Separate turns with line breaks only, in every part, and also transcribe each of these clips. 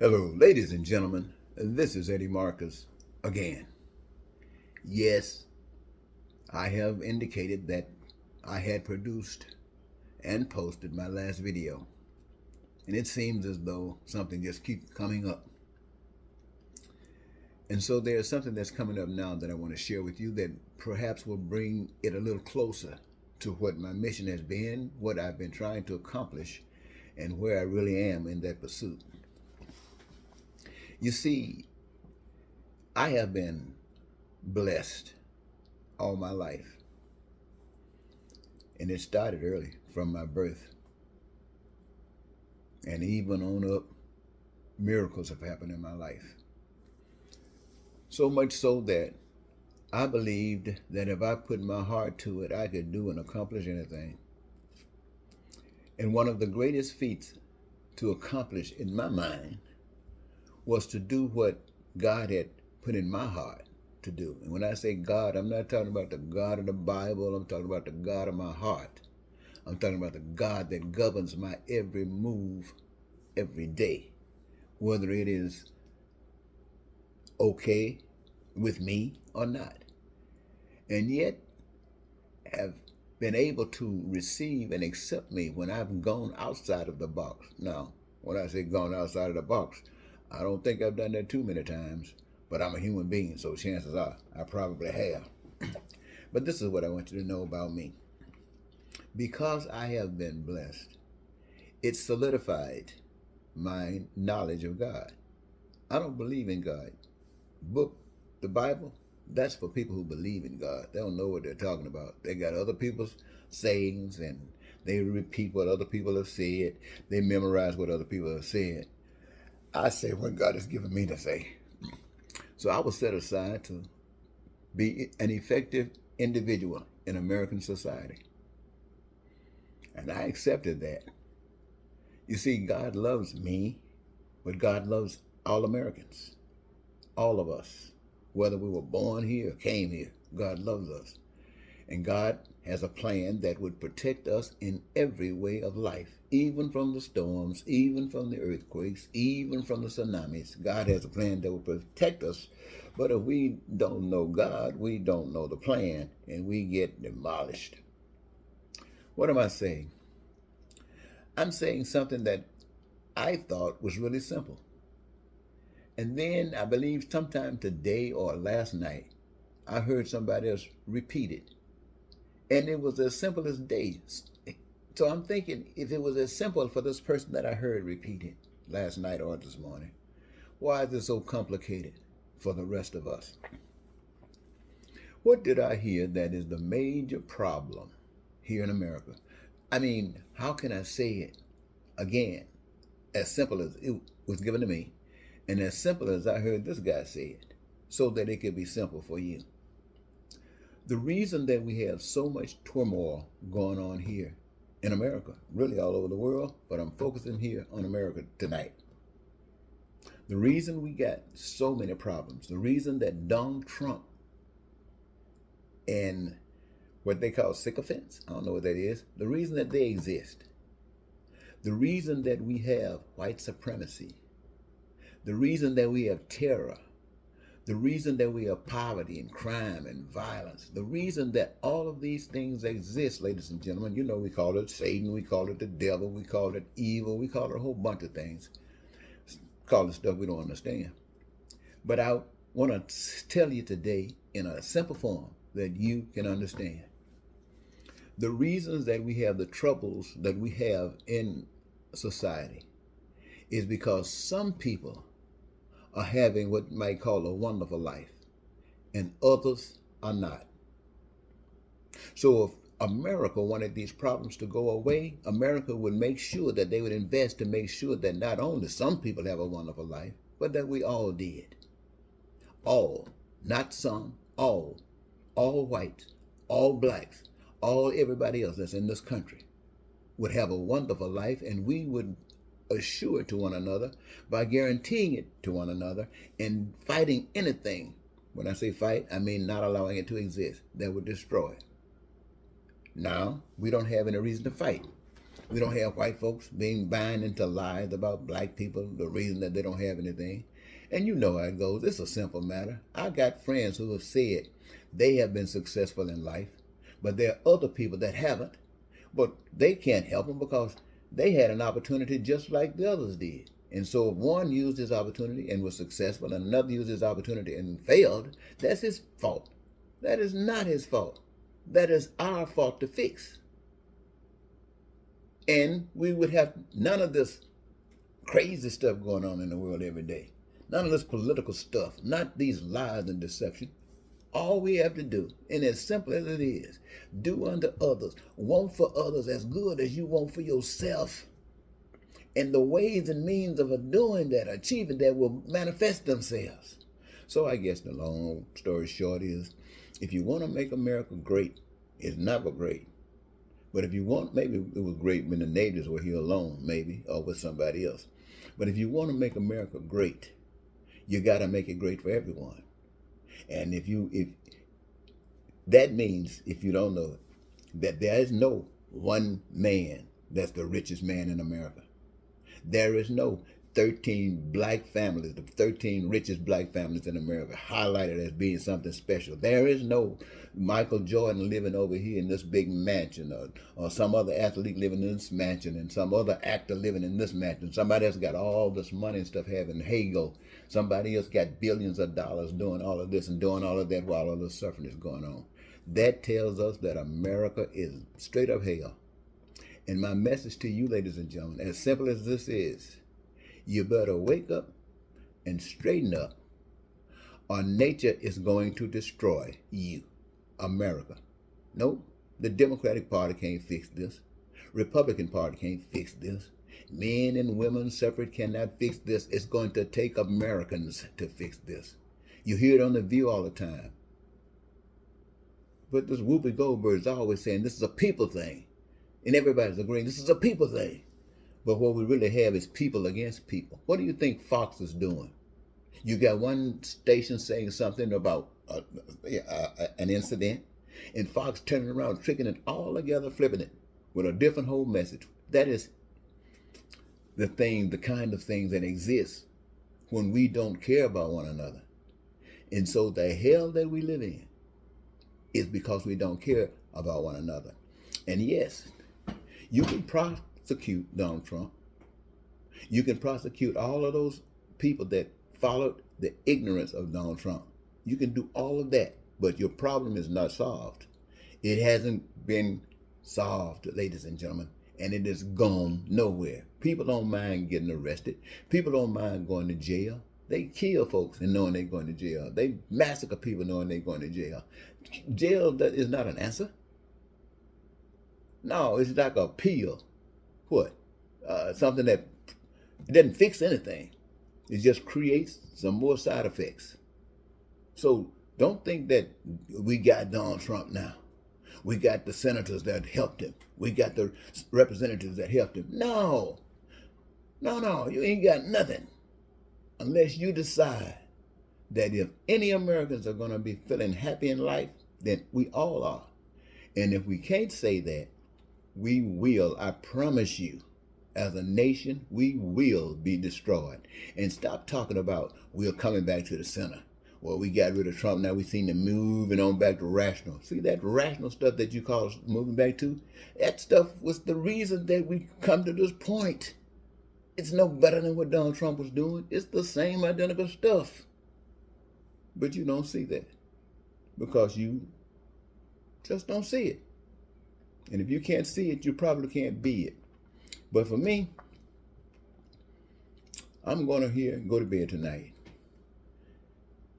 Hello, ladies and gentlemen. This is Eddie Marcus again. Yes, I have indicated that I had produced and posted my last video, and it seems as though something just keeps coming up. And so there's something that's coming up now that I want to share with you that perhaps will bring it a little closer to what my mission has been, what I've been trying to accomplish, and where I really am in that pursuit. You see, I have been blessed all my life. And it started early from my birth. And even on up, miracles have happened in my life. So much so that I believed that if I put my heart to it, I could do and accomplish anything. And one of the greatest feats to accomplish in my mind was to do what God had put in my heart to do. And when I say God, I'm not talking about the God of the Bible. I'm talking about the God of my heart. I'm talking about the God that governs my every move every day, whether it is okay with me or not. And yet have been able to receive and accept me when I've gone outside of the box. Now, when I say gone outside of the box, I don't think I've done that too many times, but I'm a human being, so chances are I probably have. But this is what I want you to know about me. Because I have been blessed, it solidified my knowledge of God. I don't believe in God. The Bible, that's for people who believe in God. They don't know what they're talking about. They got other people's sayings and they repeat what other people have said. They memorize what other people have said. I say what God has given me to say. So I was set aside to be an effective individual in American society. And I accepted that. You see, God loves me, but God loves all Americans, all of us. Whether we were born here or came here, God loves us. And God has a plan that would protect us in every way of life, even from the storms, even from the earthquakes, even from the tsunamis. God has a plan that will protect us. But if we don't know God, we don't know the plan, and we get demolished. What am I saying? I'm saying something that I thought was really simple. And then I believe sometime today or last night, I heard somebody else repeat it. And it was as simple as days. So I'm thinking, if it was as simple for this person that I heard repeat it last night or this morning, why is it so complicated for the rest of us? What did I hear that is the major problem here in America? I mean, how can I say it again, as simple as it was given to me, and as simple as I heard this guy say it, so that it could be simple for you? The reason that we have so much turmoil going on here in America, really all over the world, but I'm focusing here on America tonight. The reason we got so many problems, the reason that Donald Trump and what they call sycophants, I don't know what that is, the reason that they exist, the reason that we have white supremacy, the reason that we have terror, the reason that we have poverty and crime and violence, the reason that all of these things exist, ladies and gentlemen, you know, we call it Satan, we call it the devil, we call it evil, we call it a whole bunch of things. Call it stuff we don't understand. But I want to tell you today in a simple form that you can understand. The reasons that we have the troubles that we have in society is because some people are having what you might call a wonderful life, and others are not. So if America wanted these problems to go away, America would make sure that they would invest to make sure that not only some people have a wonderful life, but that we all did. All, not some, all whites, all blacks, all everybody else that's in this country would have a wonderful life, and we would assure it to one another by guaranteeing it to one another and fighting anything. When I say fight, I mean not allowing it to exist that would destroy it. Now, we don't have any reason to fight. We don't have white folks being buying into lies about black people, the reason that they don't have anything. And you know how it goes. It's a simple matter. I got friends who have said they have been successful in life, but there are other people that haven't. But they can't help them because they had an opportunity just like the others did. And so if one used his opportunity and was successful and another used his opportunity and failed, that's his fault. That is not his fault. That is our fault to fix. And we would have none of this crazy stuff going on in the world every day. None of this political stuff, not these lies and deception. All we have to do, and as simple as it is, do unto others, want for others as good as you want for yourself. And the ways and means of doing that, achieving that, will manifest themselves. So I guess the long story short is, if you want to make America great, it's never great. But if you want, maybe it was great when the natives were here alone, maybe, or with somebody else. But if you want to make America great, you got to make it great for everyone. And if that means, if you don't know it, that there is no one man that's the richest man in America. There is no 13 black families, the 13 richest black families in America, highlighted as being something special. There is no Michael Jordan living over here in this big mansion, or some other athlete living in this mansion, and some other actor living in this mansion. Somebody else got all this money and stuff having Hagel. Somebody else got billions of dollars doing all of this and doing all of that while all this suffering is going on. That tells us that America is straight up hell. And my message to you, ladies and gentlemen, as simple as this is, you better wake up and straighten up, or nature is going to destroy you, America. Nope, the Democratic Party can't fix this. Republican Party can't fix this. Men and women separate cannot fix this. It's going to take Americans to fix this. You hear it on The View all the time. But this Whoopi Goldberg is always saying this is a people thing. And everybody's agreeing this is a people thing. But what we really have is people against people. What do you think Fox is doing? You got one station saying something about an incident, and Fox turning around, tricking it all together, flipping it with a different whole message. That is the kind of things that exist when we don't care about one another. And so the hell that we live in is because we don't care about one another. And yes, you can prosecute Donald Trump. You can prosecute all of those people that followed the ignorance of Donald Trump. You can do all of that, but your problem is not solved. It hasn't been solved, ladies and gentlemen, and it has gone nowhere. People don't mind getting arrested. People don't mind going to jail. They kill folks and knowing they're going to jail. They massacre people knowing they're going to jail. Jail is not an answer. No, it's like a pill. What? Something that it doesn't fix anything. It just creates some more side effects. So don't think that we got Donald Trump now. We got the senators that helped him. We got the representatives that helped him. No, you ain't got nothing unless you decide that if any Americans are going to be feeling happy in life, then we all are. And if we can't say that, we will, I promise you, as a nation, we will be destroyed. And stop talking about we're coming back to the center. Well, we got rid of Trump, now we seem to moving on back to rational. See, that rational stuff that you call us moving back to, that stuff was the reason that we come to this point. It's no better than what Donald Trump was doing. It's the same identical stuff. But you don't see that because you just don't see it. And if you can't see it, you probably can't be it. But for me, I'm going to go to bed tonight.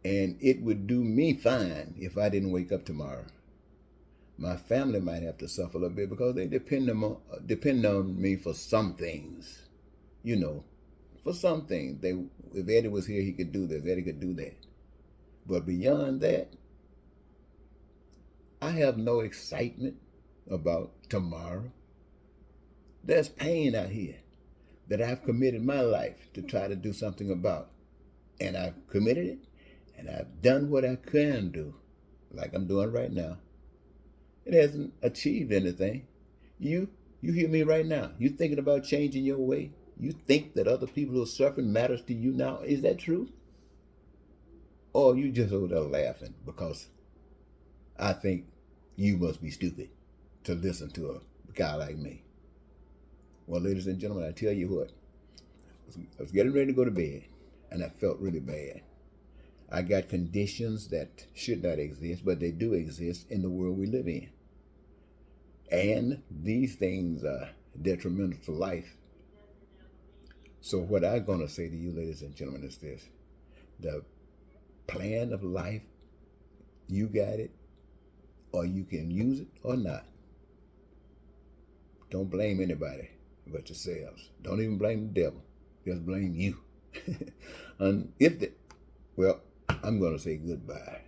And it would do me fine if I didn't wake up tomorrow. My family might have to suffer a little bit because they depend on me for some things. You know, for some things. If Eddie was here, he could do this. Eddie could do that. But beyond that, I have no excitement about tomorrow. There's pain out here that I've committed my life to try to do something about. And I've committed it, and I've done what I can do, like I'm doing right now. It hasn't achieved anything. You You hear me right now? You thinking about changing your way? You think that other people who are suffering matters to you now? Is that true? Or you just over there laughing because I think you must be stupid to listen to a guy like me? Well, ladies and gentlemen, I tell you what, I was getting ready to go to bed and I felt really bad. I got conditions that should not exist, but they do exist in the world we live in. And these things are detrimental to life. So what I'm going to say to you, ladies and gentlemen, is this. The plan of life, you got it, or you can use it or not. Don't blame anybody but yourselves. Don't even blame the devil. Just blame you. And well, I'm going to say goodbye.